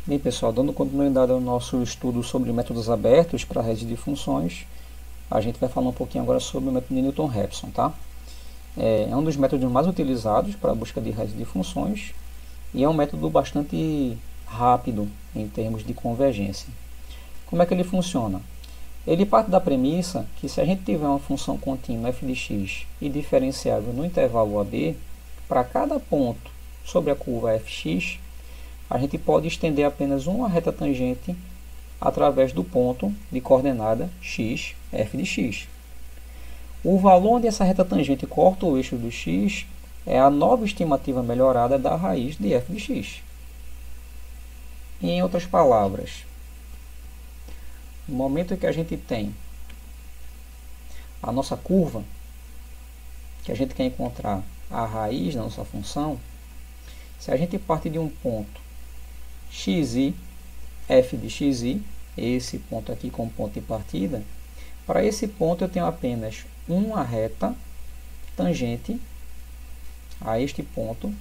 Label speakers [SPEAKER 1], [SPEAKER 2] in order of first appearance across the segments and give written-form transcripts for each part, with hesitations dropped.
[SPEAKER 1] Bem, pessoal, dando continuidade ao nosso estudo sobre métodos abertos para rede de funções, a gente vai falar um pouquinho agora sobre o método de Newton-Raphson, tá? É um dos métodos mais utilizados para a busca de rede de funções e é um método bastante rápido em termos de convergência. Como é que ele funciona? Ele parte da premissa que se a gente tiver uma função contínua f de x e diferenciável no intervalo AB, para cada ponto sobre a curva fx, a gente pode estender apenas uma reta tangente através do ponto de coordenada x, f de x. O valor onde essa reta tangente corta o eixo do x é a nova estimativa melhorada da raiz de f de x. E, em outras palavras, no momento em que a gente tem a nossa curva, que a gente quer encontrar a raiz da nossa função, se a gente parte de um ponto xi, f de xi, esse ponto aqui como ponto de partida, para esse ponto eu tenho apenas uma reta tangente a este ponto,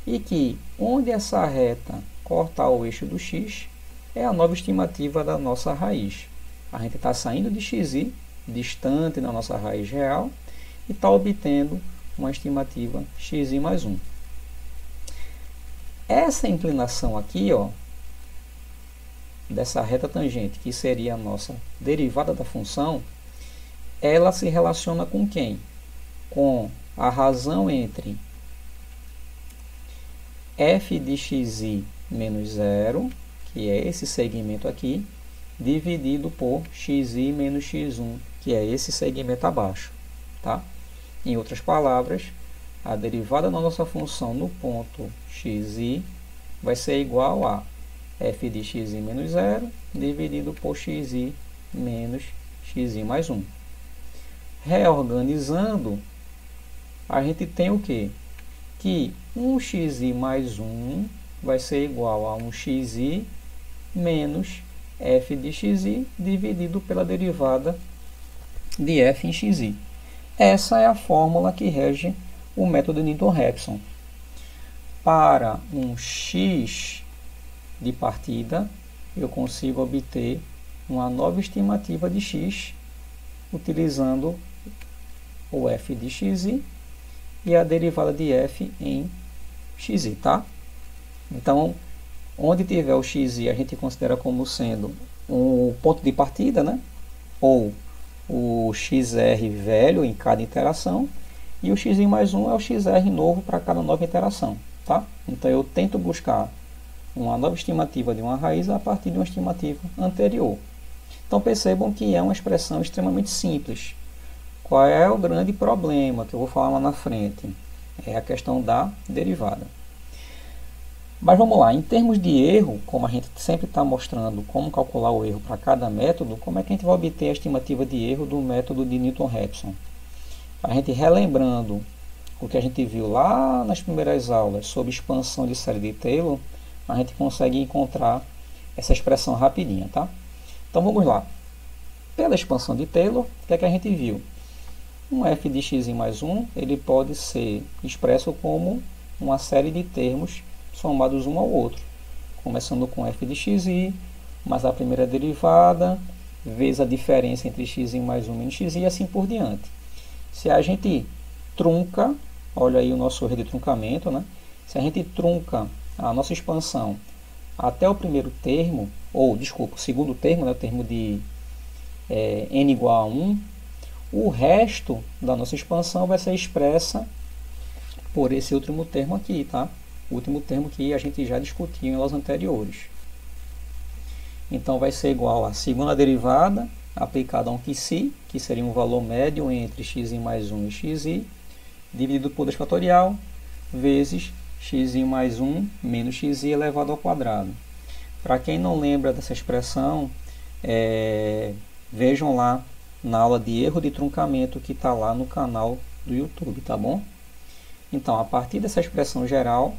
[SPEAKER 1] e que onde essa reta cortar o eixo do x é a nova estimativa da nossa raiz. A gente está saindo de xi, distante da nossa raiz real, e está obtendo uma estimativa xi mais 1. Essa inclinação aqui, ó, dessa reta tangente, que seria a nossa derivada da função, ela se relaciona com quem? Com a razão entre f de xi menos 0, que é esse segmento aqui, dividido por xi menos x1, que é esse segmento abaixo. Tá? Em outras palavras, a derivada da nossa função no ponto xi vai ser igual a f de xi menos 0 dividido por xi menos xi mais 1. Reorganizando, a gente tem o quê? Que 1xi mais 1 vai ser igual a 1xi menos f de xi dividido pela derivada de f em xi. Essa é a fórmula que rege o método de Newton-Raphson. Para um x de partida, eu consigo obter uma nova estimativa de x utilizando o f de xi e a derivada de f em xi, tá? Então, onde tiver o xi, a gente considera como sendo um ponto de partida, né? Ou o xr velho em cada interação, e o xi mais 1 é o xr novo para cada nova interação, tá? Então, eu tento buscar uma nova estimativa de uma raiz a partir de uma estimativa anterior. Então, percebam que é uma expressão extremamente simples. Qual é o grande problema que eu vou falar lá na frente? É a questão da derivada. Mas vamos lá, em termos de erro, como a gente sempre está mostrando como calcular o erro para cada método, como é que a gente vai obter a estimativa de erro do método de Newton-Raphson? A gente relembrando o que a gente viu lá nas primeiras aulas sobre expansão de série de Taylor, a gente consegue encontrar essa expressão rapidinha, tá? Então vamos lá. Pela expansão de Taylor, o que é que a gente viu? Um f de xi mais 1, ele pode ser expresso como uma série de termos somados um ao outro, começando com f de xi, mais a primeira derivada, vezes a diferença entre xi mais 1 menos xi, e assim por diante. Se a gente trunca, olha aí o nosso erro de truncamento, né? Se a gente trunca a nossa expansão até o primeiro termo, ou, desculpa, o segundo termo, né, o termo de n igual a 1, o resto da nossa expansão vai ser expressa por esse último termo aqui, tá? O último termo que a gente já discutiu em aulas anteriores. Então, vai ser igual a segunda derivada aplicada a um psi, que seria um valor médio entre xi mais 1 e xi, dividido por 2 fatorial, vezes xi mais 1 menos xi elevado ao quadrado. Para quem não lembra dessa expressão, vejam lá na aula de erro de truncamento que está lá no canal do YouTube, tá bom? Então, a partir dessa expressão geral,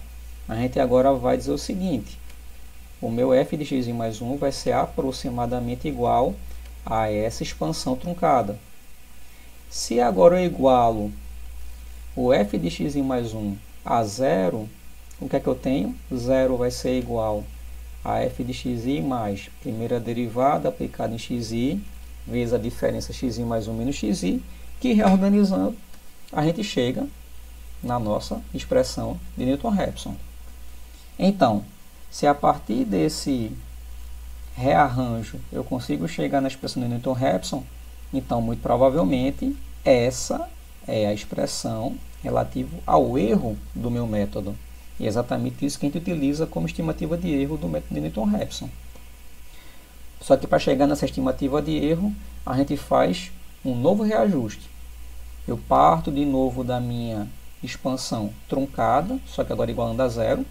[SPEAKER 1] a gente agora vai dizer o seguinte: o meu f de xi mais 1 vai ser aproximadamente igual a essa expansão truncada. Se agora eu igualo o f de xi mais 1 a 0, o que é que eu tenho? 0 vai ser igual a f de xi mais primeira derivada aplicada em xi, vezes a diferença xi mais 1 menos xi, que reorganizando, a gente chega na nossa expressão de Newton-Raphson. Então, se a partir desse rearranjo eu consigo chegar na expressão de Newton-Raphson, então muito provavelmente essa é a expressão relativa ao erro do meu método. E é exatamente isso que a gente utiliza como estimativa de erro do método de Newton-Raphson. Só que para chegar nessa estimativa de erro, a gente faz um novo reajuste. Eu parto de novo da minha expansão truncada, só que agora igualando a zero.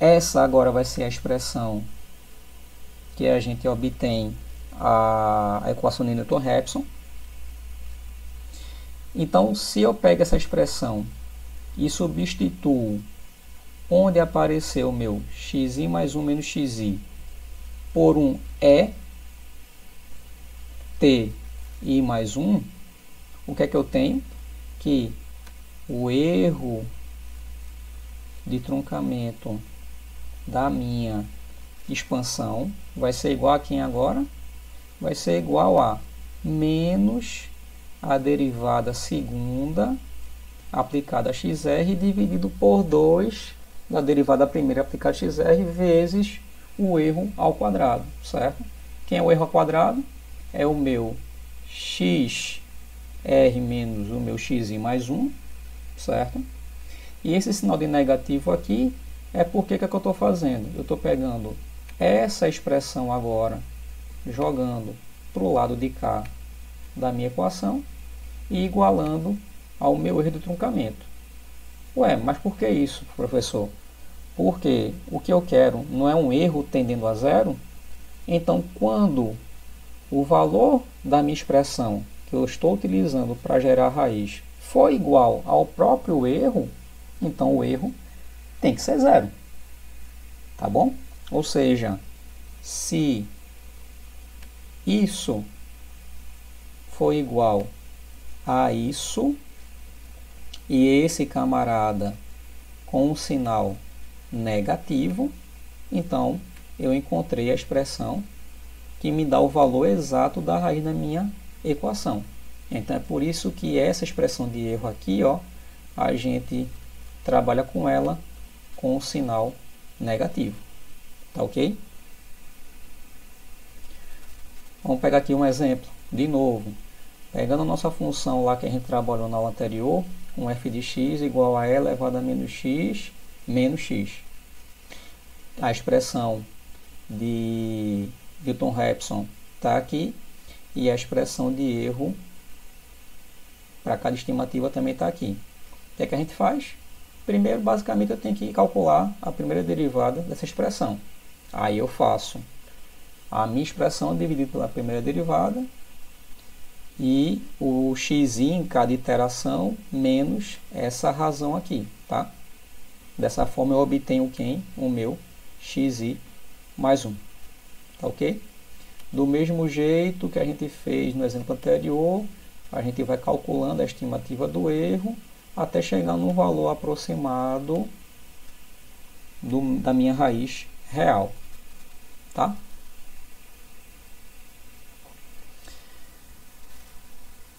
[SPEAKER 1] Essa agora vai ser a expressão que a gente obtém a equação de Newton-Raphson. Então, se eu pego essa expressão e substituo onde apareceu o meu xi mais 1 menos xi por um t i mais 1, o que é que eu tenho? Que o erro de truncamento da minha expansão vai ser igual a quem agora? Vai ser igual a menos a derivada segunda aplicada a xr dividido por 2 da derivada primeira aplicada a xr vezes o erro ao quadrado, certo? Quem é o erro ao quadrado? É o meu xr menos o meu xi mais 1, certo? E esse sinal de negativo aqui é porque que eu estou fazendo? Eu estou pegando essa expressão agora, jogando para o lado de cá da minha equação e igualando ao meu erro de truncamento. Ué, mas por que isso, professor? Porque o que eu quero não é um erro tendendo a zero? Então, quando o valor da minha expressão que eu estou utilizando para gerar a raiz for igual ao próprio erro, então o erro tem que ser zero. Tá bom? Ou seja, se isso for igual a isso, e esse camarada com um sinal negativo, então eu encontrei a expressão que me dá o valor exato da raiz da minha equação. Então é por isso que essa expressão de erro aqui, ó, a gente trabalha com ela com o sinal negativo. Tá ok? Vamos pegar aqui um exemplo, de novo. Pegando a nossa função lá que a gente trabalhou na aula anterior, com f de x igual a e elevado a menos x. A expressão de Newton-Raphson está aqui e a expressão de erro para cada estimativa também está aqui. O que é que a gente faz? Primeiro, basicamente, eu tenho que calcular a primeira derivada dessa expressão. Aí eu faço a minha expressão dividida pela primeira derivada e o x em cada iteração menos essa razão aqui, tá? Dessa forma eu obtenho quem? O meu xi mais 1, tá ok? Do mesmo jeito que a gente fez no exemplo anterior, a gente vai calculando a estimativa do erro até chegar no valor aproximado da minha raiz real, tá?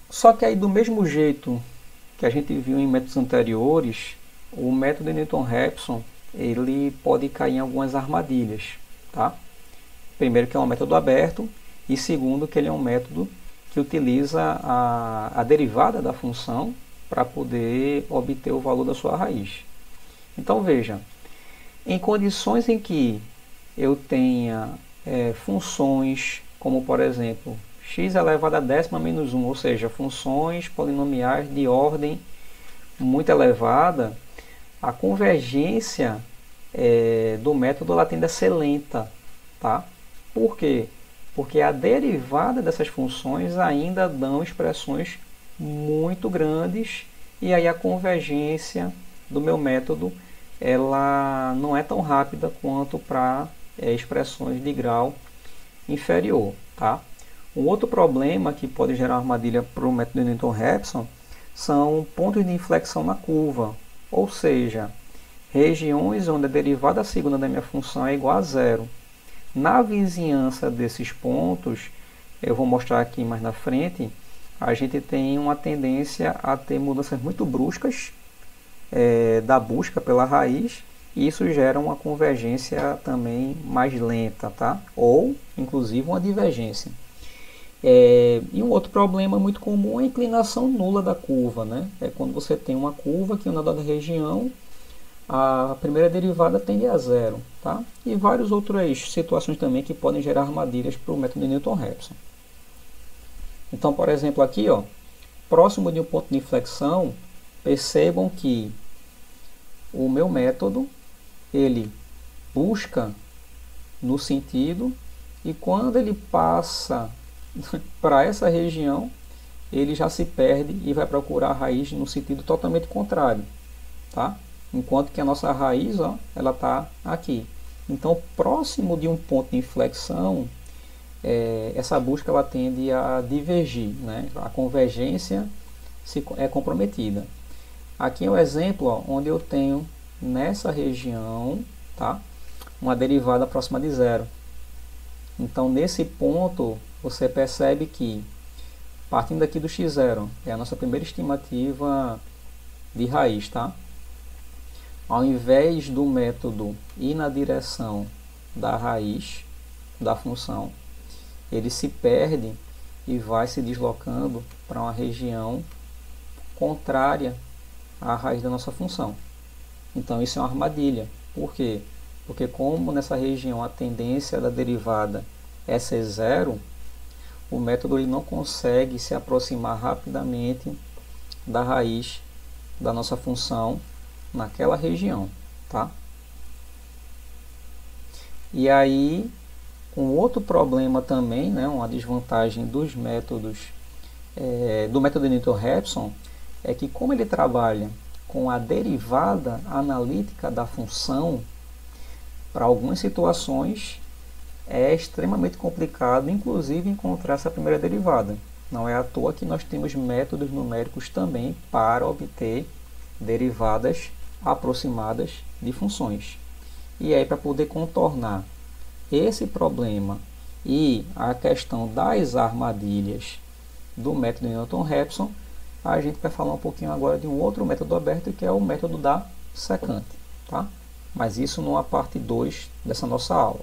[SPEAKER 1] Só que aí do mesmo jeito que a gente viu em métodos anteriores, o método de Newton-Raphson ele pode cair em algumas armadilhas, tá? Primeiro que é um método aberto e segundo que ele é um método que utiliza a derivada da função para poder obter o valor da sua raiz. Então veja, em condições em que eu tenha funções como por exemplo x elevado a décima menos 1, ou seja, funções polinomiais de ordem muito elevada, a convergência do método ela tende a ser lenta, tá? Por quê? Porque a derivada dessas funções ainda dão expressões muito grandes e aí a convergência do meu método ela não é tão rápida quanto para expressões de grau inferior, tá? Um outro problema que pode gerar armadilha para o método de Newton-Raphson são pontos de inflexão na curva, ou seja, regiões onde a derivada segunda da minha função é igual a zero. Na vizinhança desses pontos, eu vou mostrar aqui mais na frente, a gente tem uma tendência a ter mudanças muito bruscas da busca pela raiz, e isso gera uma convergência também mais lenta, tá? Ou, inclusive, uma divergência. E um outro problema muito comum é a inclinação nula da curva, né? É quando você tem uma curva que na dada região a primeira derivada tende a zero, tá? E várias outras situações também que podem gerar armadilhas para o método de Newton-Raphson. Então, por exemplo, aqui, ó, próximo de um ponto de inflexão, percebam que o meu método ele busca no sentido, e quando ele passa para essa região, ele já se perde e vai procurar a raiz no sentido totalmente contrário, tá? Enquanto que a nossa raiz, ó, ela está aqui. Então, próximo de um ponto de inflexão, essa busca ela tende a divergir, né? A convergência é comprometida. Aqui é um exemplo, ó, onde eu tenho nessa região, tá, uma derivada próxima de zero. Então, nesse ponto, você percebe que, partindo aqui do x0, é a nossa primeira estimativa de raiz, tá? Ao invés do método ir na direção da raiz da função, ele se perde e vai se deslocando para uma região contrária à raiz da nossa função. Então isso é uma armadilha. Por quê? Porque como nessa região a tendência da derivada é ser zero, o método ele não consegue se aproximar rapidamente da raiz da nossa função naquela região, tá? E aí, um outro problema também, né, uma desvantagem dos métodos, do método Newton-Raphson, é que como ele trabalha com a derivada analítica da função, para algumas situações é extremamente complicado, inclusive, encontrar essa primeira derivada. Não é à toa que nós temos métodos numéricos também para obter derivadas aproximadas de funções. E aí, para poder contornar esse problema e a questão das armadilhas do método Newton-Raphson, a gente vai falar um pouquinho agora de um outro método aberto, que é o método da secante, tá? Mas isso numa parte 2 dessa nossa aula.